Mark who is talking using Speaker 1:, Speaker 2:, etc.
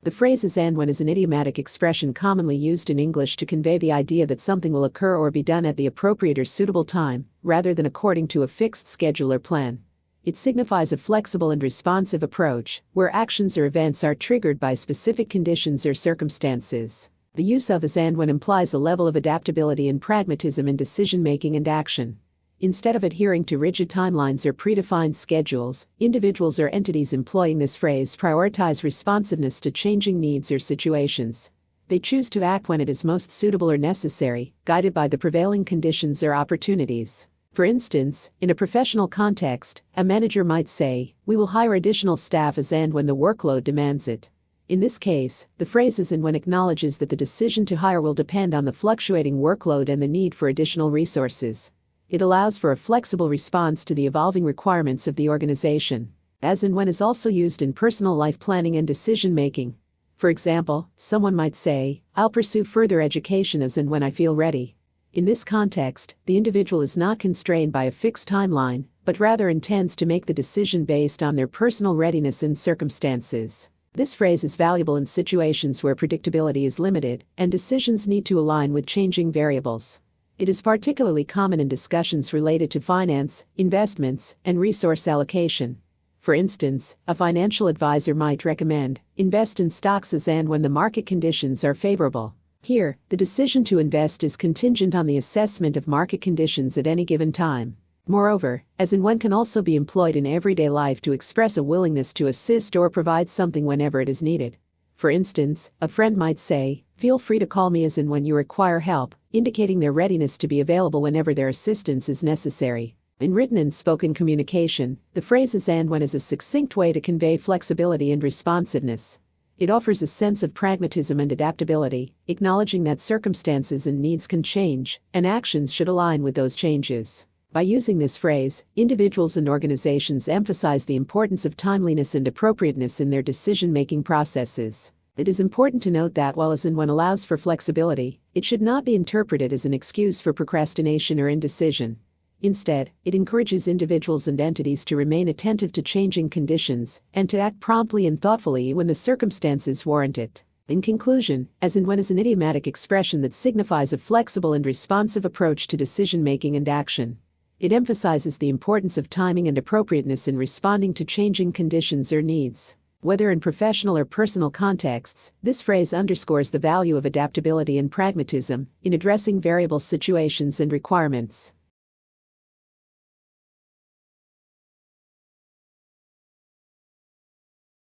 Speaker 1: The phrase as and when is an idiomatic expression commonly used in English to convey the idea that something will occur or be done at the appropriate or suitable time, rather than according to a fixed schedule or plan. It signifies a flexible and responsive approach, where actions or events are triggered by specific conditions or circumstances. The use of as and when implies a level of adaptability and pragmatism in decision-making and action. Instead of adhering to rigid timelines or predefined schedules, individuals or entities employing this phrase prioritize responsiveness to changing needs or situations. They choose to act when it is most suitable or necessary, guided by the prevailing conditions or opportunities. For instance, in a professional context, a manager might say, "We will hire additional staff as and when the workload demands it." In this case, the phrase as and when acknowledges that the decision to hire will depend on the fluctuating workload and the need for additional resources. It allows for a flexible response to the evolving requirements of the organization. As and when is also used in personal life planning and decision-making. For example, someone might say, "I'll pursue further education as and when I feel ready." In this context, the individual is not constrained by a fixed timeline, but rather intends to make the decision based on their personal readiness and circumstances. This phrase is valuable in situations where predictability is limited and decisions need to align with changing variables. It is particularly common in discussions related to finance, investments, and resource allocation. For instance, a financial advisor might recommend, invest in stocks as and when the market conditions are favorable. Here, the decision to invest is contingent on the assessment of market conditions at any given time. Moreover, as and when can also be employed in everyday life to express a willingness to assist or provide something whenever it is needed. For instance, a friend might say, "Feel free to call me as and when you require help," indicating their readiness to be available whenever their assistance is necessary. In written and spoken communication, the phrase as and when is a succinct way to convey flexibility and responsiveness. It offers a sense of pragmatism and adaptability, acknowledging that circumstances and needs can change, and actions should align with those changes. By using this phrase, individuals and organizations emphasize the importance of timeliness and appropriateness in their decision-making processes. It is important to note that while as and when allows for flexibility, it should not be interpreted as an excuse for procrastination or indecision. Instead, it encourages individuals and entities to remain attentive to changing conditions and to act promptly and thoughtfully when the circumstances warrant it. In conclusion, as and when is an idiomatic expression that signifies a flexible and responsive approach to decision-making and action. It emphasizes the importance of timing and appropriateness in responding to changing conditions or needs. Whether in professional or personal contexts, this phrase underscores the value of adaptability and pragmatism in addressing variable situations and requirements.